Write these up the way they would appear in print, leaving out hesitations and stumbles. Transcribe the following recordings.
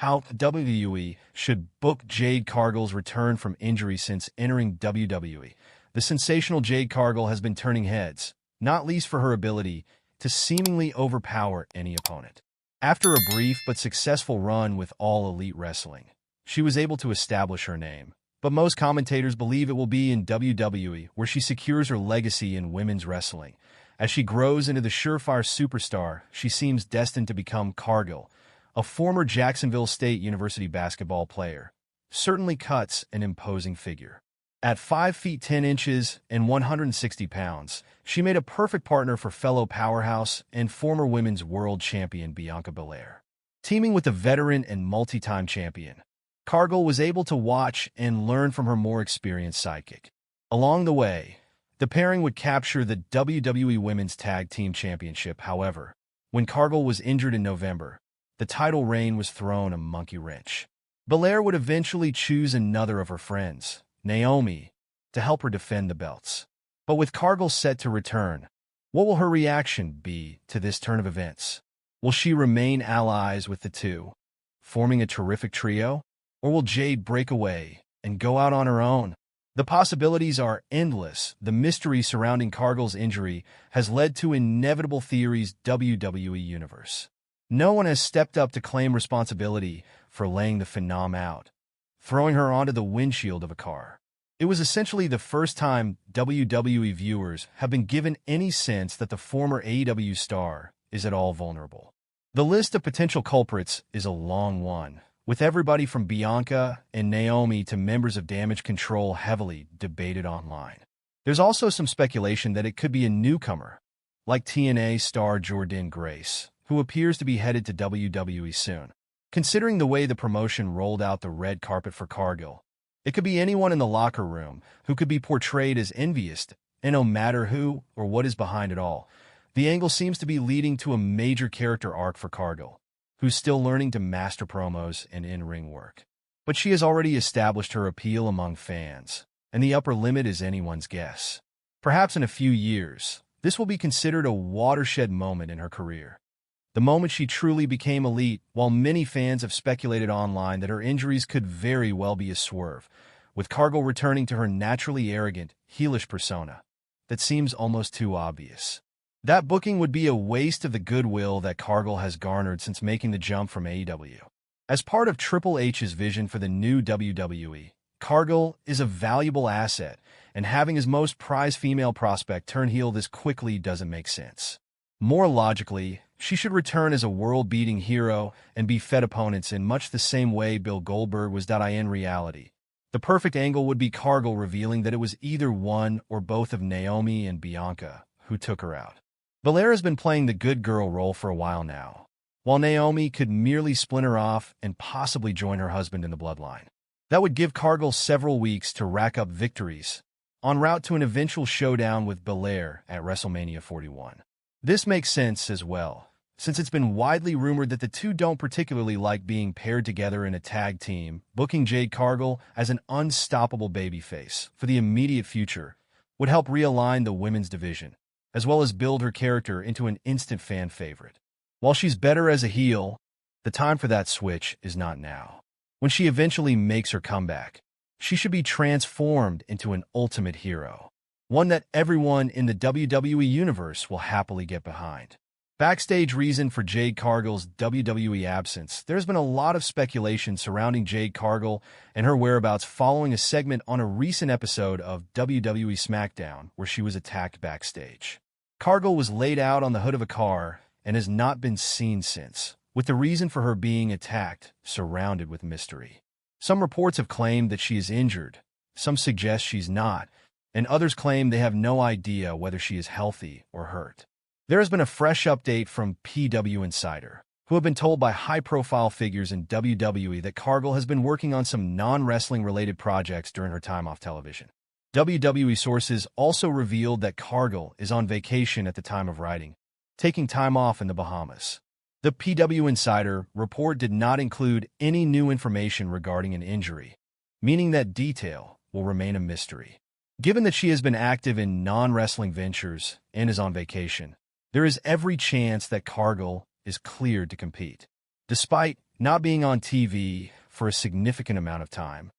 How WWE should book Jade Cargill's return from injury since entering WWE. The sensational Jade Cargill has been turning heads, not least for her ability to seemingly overpower any opponent. After a brief but successful run with All Elite Wrestling, she was able to establish her name. But most commentators believe it will be in WWE, where she secures her legacy in women's wrestling. As she grows into the surefire superstar, she seems destined to become Cargill, a former Jacksonville State University basketball player. Certainly cuts an imposing figure. At 5 feet 10 inches and 160 pounds, she made a perfect partner for fellow powerhouse and former women's world champion Bianca Belair. Teaming with the veteran and multi-time champion, Cargill was able to watch and learn from her more experienced sidekick. Along the way, the pairing would capture the WWE Women's Tag Team Championship. However, when Cargill was injured in November, the title reign was thrown a monkey wrench. Belair would eventually choose another of her friends, Naomi, to help her defend the belts. But with Cargill set to return, what will her reaction be to this turn of events? Will she remain allies with the two, forming a terrific trio? Or will Jade break away and go out on her own? The possibilities are endless. The mystery surrounding Cargill's injury has led to inevitable theories WWE Universe. No one has stepped up to claim responsibility for laying the phenom out, throwing her onto the windshield of a car. It was essentially the first time WWE viewers have been given any sense that the former AEW star is at all vulnerable. The list of potential culprits is a long one, with everybody from Bianca and Naomi to members of Damage Control heavily debated online. There's also some speculation that it could be a newcomer, like TNA star Jordynne Grace, who appears to be headed to WWE soon. Considering the way the promotion rolled out the red carpet for Cargill, it could be anyone in the locker room who could be portrayed as envious, and no matter who or what is behind it all, the angle seems to be leading to a major character arc for Cargill, who's still learning to master promos and in-ring work. But she has already established her appeal among fans, and the upper limit is anyone's guess. Perhaps in a few years, this will be considered a watershed moment in her career. The moment she truly became elite, while many fans have speculated online that her injuries could very well be a swerve, with Cargill returning to her naturally arrogant, heelish persona that seems almost too obvious. That booking would be a waste of the goodwill that Cargill has garnered since making the jump from AEW. As part of Triple H's vision for the new WWE, Cargill is a valuable asset, and having his most prized female prospect turn heel this quickly doesn't make sense. More logically, she should return as a world-beating hero and be fed opponents in much the same way Bill Goldberg was. In reality, the perfect angle would be Cargill revealing that it was either one or both of Naomi and Bianca who took her out. Belair has been playing the good girl role for a while now, while Naomi could merely splinter off and possibly join her husband in the bloodline. That would give Cargill several weeks to rack up victories, en route to an eventual showdown with Belair at WrestleMania 41. This makes sense as well, since it's been widely rumored that the two don't particularly like being paired together in a tag team. Booking Jade Cargill as an unstoppable babyface for the immediate future would help realign the women's division, as well as build her character into an instant fan favorite. While she's better as a heel, the time for that switch is not now. When she eventually makes her comeback, she should be transformed into an ultimate hero, one that everyone in the WWE Universe will happily get behind. Backstage reason for Jade Cargill's WWE absence. There's been a lot of speculation surrounding Jade Cargill and her whereabouts following a segment on a recent episode of WWE SmackDown where she was attacked backstage. Cargill was laid out on the hood of a car and has not been seen since, with the reason for her being attacked surrounded with mystery. Some reports have claimed that she is injured, some suggest she's not, and others claim they have no idea whether she is healthy or hurt. There has been a fresh update from PW Insider, who have been told by high-profile figures in WWE that Cargill has been working on some non-wrestling related projects during her time off television. WWE sources also revealed that Cargill is on vacation at the time of writing, taking time off in the Bahamas. The PW Insider report did not include any new information regarding an injury, meaning that detail will remain a mystery. Given that she has been active in non-wrestling ventures and is on vacation, there is every chance that Cargill is cleared to compete. Despite not being on TV for a significant amount of time.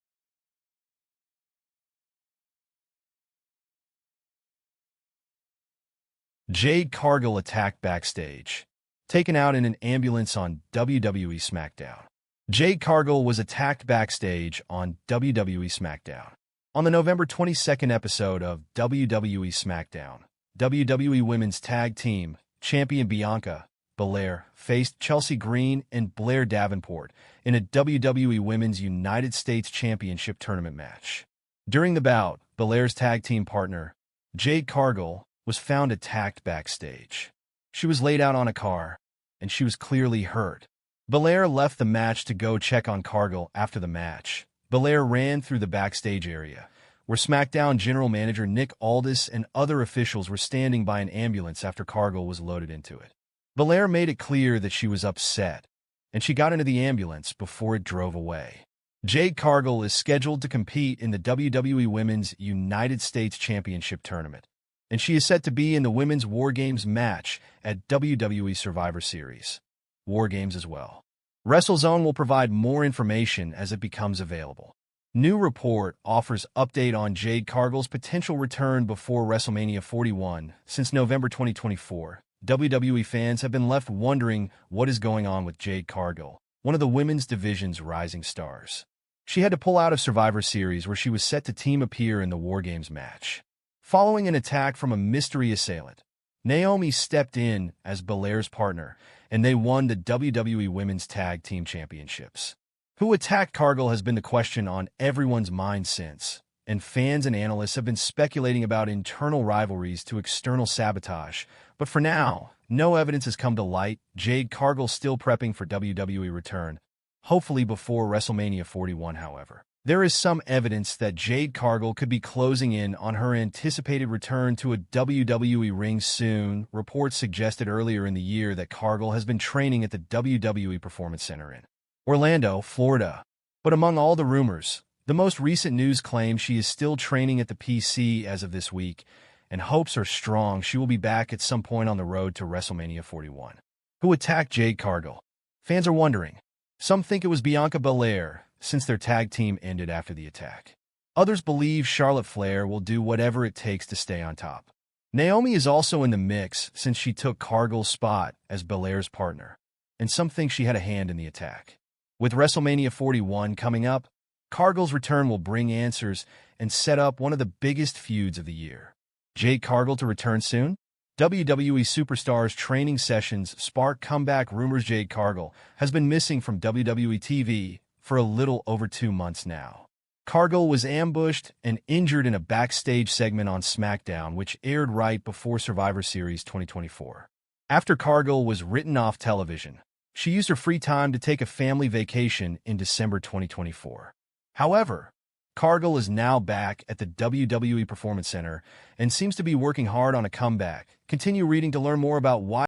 Jade Cargill attacked backstage, taken out in an ambulance on WWE SmackDown. Jade Cargill was attacked backstage on WWE SmackDown. On the November 22nd episode of WWE SmackDown, WWE Women's Tag Team Champion Bianca, Belair faced Chelsea Green and Blair Davenport in a WWE Women's United States Championship tournament match. During the bout, Belair's tag team partner, Jade Cargill, was found attacked backstage. She was laid out on a car, and she was clearly hurt. Belair left the match to go check on Cargill after the match. Belair ran through the backstage area, where SmackDown General Manager Nick Aldis and other officials were standing by an ambulance after Cargill was loaded into it. Belair made it clear that she was upset, and she got into the ambulance before it drove away. Jade Cargill is scheduled to compete in the WWE Women's United States Championship Tournament, and she is set to be in the Women's War Games match at WWE Survivor Series War Games as well. WrestleZone will provide more information as it becomes available. New report offers update on Jade Cargill's potential return before WrestleMania 41. Since November 2024, WWE fans have been left wondering what is going on with Jade Cargill, one of the women's division's rising stars. She had to pull out of Survivor Series where she was set to team appear in the War Games match. Following an attack from a mystery assailant, Naomi stepped in as Belair's partner, and they won the WWE Women's Tag Team Championships. Who attacked Cargill has been the question on everyone's mind since, and fans and analysts have been speculating about internal rivalries to external sabotage. But for now, no evidence has come to light. Jade Cargill still prepping for WWE return, hopefully before WrestleMania 41, however. There is some evidence that Jade Cargill could be closing in on her anticipated return to a WWE ring soon. Reports suggested earlier in the year that Cargill has been training at the WWE Performance Center in Orlando, Florida. But among all the rumors, the most recent news claims she is still training at the PC as of this week, and hopes are strong she will be back at some point on the road to WrestleMania 41. Who attacked Jade Cargill? Fans are wondering. Some think it was Bianca Belair, since their tag team ended after the attack. Others believe Charlotte Flair will do whatever it takes to stay on top. Naomi is also in the mix since she took Cargill's spot as Belair's partner, and some think she had a hand in the attack. With WrestleMania 41 coming up, Cargill's return will bring answers and set up one of the biggest feuds of the year. Jade Cargill to return soon? WWE Superstars training sessions spark comeback rumors. Jade Cargill has been missing from WWE TV for a little over 2 months now. Cargill was ambushed and injured in a backstage segment on SmackDown, which aired right before Survivor Series 2024. After Cargill was written off television, she used her free time to take a family vacation in December 2024. However, Cargill is now back at the WWE Performance Center and seems to be working hard on a comeback. Continue reading to learn more about why